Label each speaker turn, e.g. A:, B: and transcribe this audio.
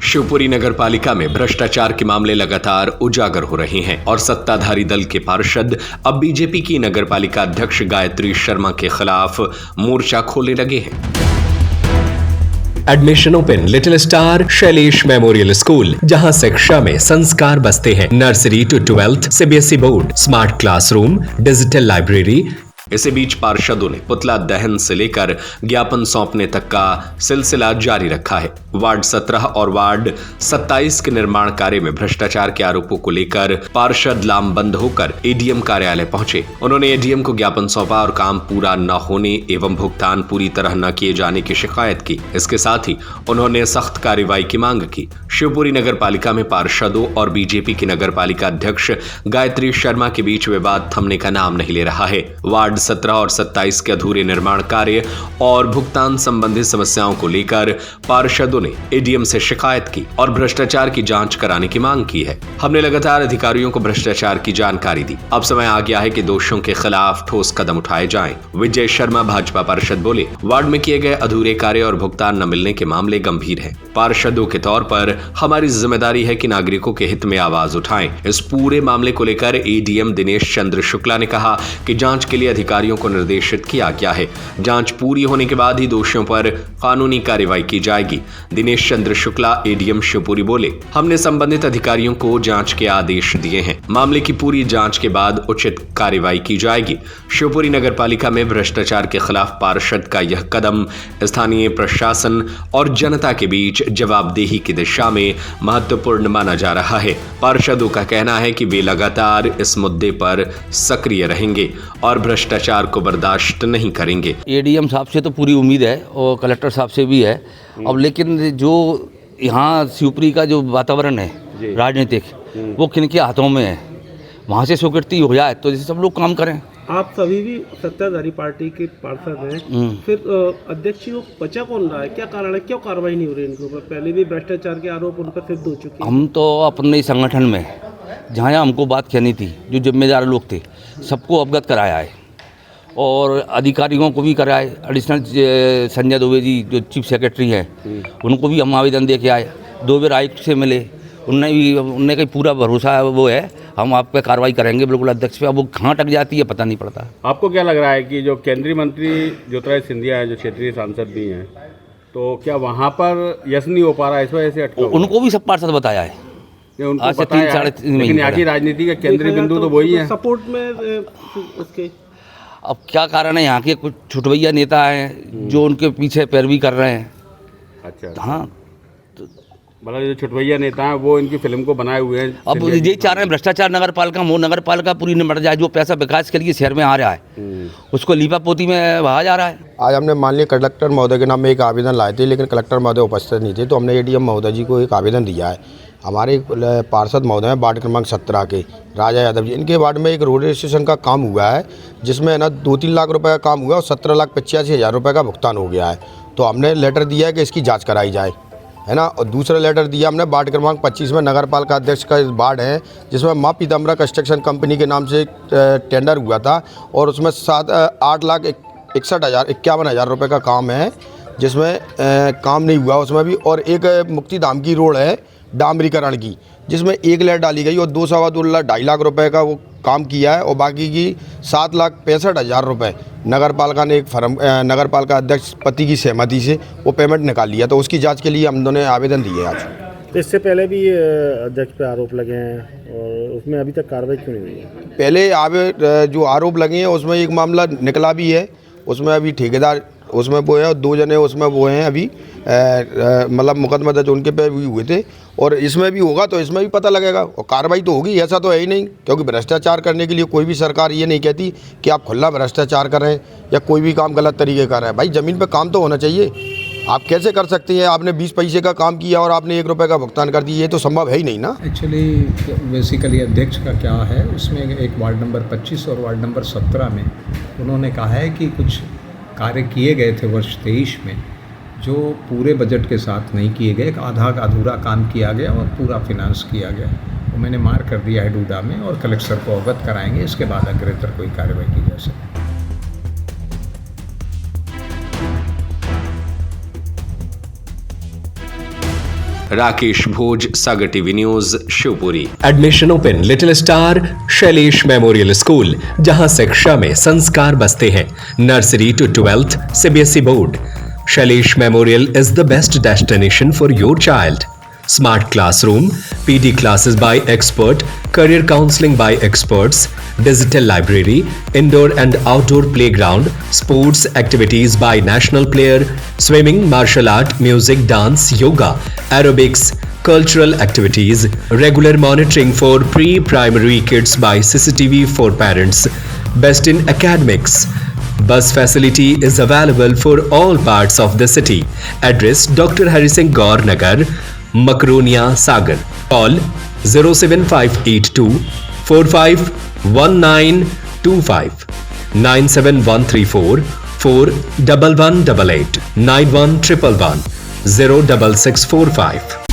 A: शिवपुरी नगर पालिका में भ्रष्टाचार के मामले लगातार उजागर हो रहे हैं और सत्ताधारी दल के पार्षद अब बीजेपी की नगर पालिका अध्यक्ष गायत्री शर्मा के खिलाफ मोर्चा खोलने लगे हैं। Admission open little star Shailesh memorial school, जहां शिक्षा में संस्कार बसते हैं। Nursery to 12th CBSE board, smart classroom, digital library. इसी बीच पार्षदों ने पुतला दहन से लेकर ज्ञापन सौंपने तक का सिलसिला जारी रखा है। वार्ड 17 और वार्ड 27 के निर्माण कार्य में भ्रष्टाचार के आरोपों को लेकर पार्षद लामबंद होकर एडीएम कार्यालय पहुंचे। उन्होंने एडीएम को ज्ञापन सौंपा और काम पूरा न होने एवं भुगतान पूरी तरह न किए जाने की शिकायत की। इसके साथ ही उन्होंने सख्त कार्रवाई की मांग की। शिवपुरी नगर पालिका में पार्षदों और बीजेपी की नगर पालिका अध्यक्ष गायत्री शर्मा के बीच विवाद थमने का नाम नहीं ले रहा है। वार्ड 17 और 27 के अधूरे निर्माण कार्य और भुगतान संबंधी समस्याओं को लेकर पार्षदों ने एडीएम से शिकायत की और भ्रष्टाचार की जांच कराने की मांग की है। हमने लगातार अधिकारियों को भ्रष्टाचार की जानकारी दी। अब समय आ गया है कि दोषियों के खिलाफ ठोस कदम उठाए जाएं। विजय शर्मा भाजपा पार्षद बोले, वार्ड में किए गए अधूरे कार्य और भुगतान न मिलने के मामले गंभीर है। पार्षदों के तौर पर हमारी जिम्मेदारी है कि नागरिकों के हित में आवाज उठाएं। इस पूरे मामले को लेकर एडीएम दिनेश चंद्र शुक्ला ने कहा कि जांच के लिए अधिकारियों को निर्देशित किया गया है। जांच पूरी होने के बाद ही दोषियों पर कानूनी कार्रवाई की जाएगी। दिनेश चंद्र शुक्ला एडीएम शिवपुरी बोले, हमने संबंधित अधिकारियों को जांच के आदेश दिए हैं। मामले की पूरी जांच के बाद उचित कार्रवाई की जाएगी। शिवपुरी नगर पालिका में भ्रष्टाचार के खिलाफ पार्षद का यह कदम स्थानीय प्रशासन और जनता के बीच जवाबदेही की दिशा में महत्वपूर्ण माना जा रहा है। पार्षदों का कहना है कि वे लगातार इस मुद्दे पर सक्रिय रहेंगे और भ्रष्टाचार को बर्दाश्त नहीं करेंगे।
B: एडीएम साहब से तो पूरी उम्मीद है और कलेक्टर साहब से भी है। अब लेकिन जो यहाँ शिवपुरी का जो वातावरण है राजनीतिक, वो किनके हाथों में है। वहाँ से स्वीकृति हो जाए तो जैसे सब लोग काम करें।
C: आप सभी भी सत्ताधारी पार्टी के पार्षद हैं, फिर अध्यक्ष को बचा कौन रहा है? क्या कारण है, क्यों कार्रवाई नहीं हो रही इनके ऊपर? पहले भी भ्रष्टाचार के आरोप उन पर सिद्ध हो चुके हैं।
B: हम तो अपने संगठन में जहाँ हमको बात कहनी थी, जो जिम्मेदार लोग थे, सबको अवगत कराया है और अधिकारियों को भी कराए। एडिशनल संजय दुबे जी जो चीफ सेक्रेटरी हैं, उनको भी हम आवेदन दे के आए। 2 बार आयुक्त से मिले, उनने का पूरा भरोसा है, वो है हम आप पे कार्रवाई करेंगे बिल्कुल अध्यक्ष पे। अब वो कहाँ टक जाती है पता नहीं पड़ता।
D: आपको क्या लग रहा है कि जो केंद्रीय मंत्री ज्योतिरादित्य सिंधिया है, जो क्षेत्रीय सांसद भी हैं, तो क्या वहाँ पर यश नहीं हो पा रहा है, इस वजह से अटका?
B: उनको भी सब पार्षद बताया है।
D: उनको पता है, लेकिन यहाँ की राजनीति का केंद्रीय बिंदु तो वही है।
C: सपोर्ट में उसके
B: अब क्या कारण है, यहाँ के कुछ छुटवैया नेता हैं जो उनके पीछे पैरवी कर रहे हैं।
D: अच्छा,
B: हाँ,
D: मतलब जो छुटवैया नेता हैं वो इनकी फिल्म को बनाए हुए हैं।
B: अब ये चाह रहे हैं भ्रष्टाचार नगर पालिका, वो नगर पालिका पूरी निपट जाए। जो पैसा विकास के लिए शहर में आ रहा है उसको लीपा पोती में बहा जा रहा है।
E: आज हमने माननीय कलेक्टर महोदय के नाम में एक आवेदन लाए थे, लेकिन कलेक्टर महोदय उपस्थित नहीं थे, तो हमने एडीएम महोदय जी को एक आवेदन दिया है। हमारे पार्षद महोदय हैं वार्ड क्रमांक 17 के राजा यादव जी, इनके वार्ड में एक रोड रजिस्ट्रेशन का काम हुआ है, जिसमें ना 2-3 लाख रुपए का काम हुआ और 17,85,000 रुपये का भुगतान हो गया है। तो हमने लेटर दिया है कि इसकी जाँच कराई जाए, है ना। और दूसरा लेटर दिया हमने वार्ड क्रमांक 25 में नगर पालिका अध्यक्ष का वार्ड है, जिसमें माँ पीताम्बरा कंस्ट्रक्शन कंपनी के नाम से टेंडर हुआ था और उसमें 8,61,051 रुपये का काम है, जिसमें काम नहीं हुआ उसमें भी। और एक मुक्ति धाम की रोड है डामरीकरण की, जिसमें 1 लेयर डाली गई और 2.25 लाख रुपए का वो काम किया है और बाकी की 7,65,000 रुपये नगर पालिका ने एक फर्म नगर पालिका अध्यक्ष पति की सहमति से वो पेमेंट निकाल लिया। तो उसकी जांच के लिए हम दोनों ने आवेदन दिए आज।
C: इससे पहले भी अध्यक्ष पे आरोप लगे हैं और उसमें अभी तक कार्रवाई क्यों नहीं हुई है?
E: पहले जो आरोप लगे हैं उसमें एक मामला निकला भी है, उसमें अभी ठेकेदार उसमें वो है और 2 जने उसमें वो हैं अभी, मतलब मुकदमा दर्ज उनके पे भी हुए थे। और इसमें भी होगा तो इसमें भी पता लगेगा और कार्रवाई तो होगी, ऐसा तो है ही नहीं। क्योंकि भ्रष्टाचार करने के लिए कोई भी सरकार ये नहीं कहती कि आप खुला भ्रष्टाचार करें या कोई भी काम गलत तरीके का रहे। भाई ज़मीन पे काम तो होना चाहिए। आप कैसे कर सकते हैं, आपने 20 पैसे का काम किया और आपने 1 रुपये का भुगतान कर दिया, ये तो संभव है ही नहीं ना।
F: एक्चुअली बेसिकली अध्यक्ष का क्या है, उसमें एक वार्ड नंबर 25 और वार्ड नंबर 17 में उन्होंने कहा है कि कुछ कार्य किए गए थे वर्ष 23 में जो पूरे बजट के साथ नहीं किए गए, आधा का अधूरा काम किया गया और पूरा फिनांस किया गया। वो मैंने मार कर दिया है डूडा में और कलेक्टर को अवगत कराएंगे, इसके बाद अग्रेतर कोई कार्रवाई की जा सके।
A: Rakesh Bhoj, Sagar TV news, Shivpuri. Admission open little star Shailesh memorial school, जहां शिक्षा में संस्कार बसते हैं। Nursery to 12th CBSE board. Shailesh memorial is the best destination for your child. Smart classroom, PD classes by expert, career counseling by experts, digital library, indoor and outdoor playground, sports activities by national player, swimming, martial art, music, dance, yoga, aerobics, cultural activities, regular monitoring for pre-primary kids by CCTV for parents, best in academics. Bus facility is available for all parts of the city. Address Dr. Hari Singh Gaur Nagar, Makronia, Sagar. Call 07582 451925 97134 41188 91111 06645.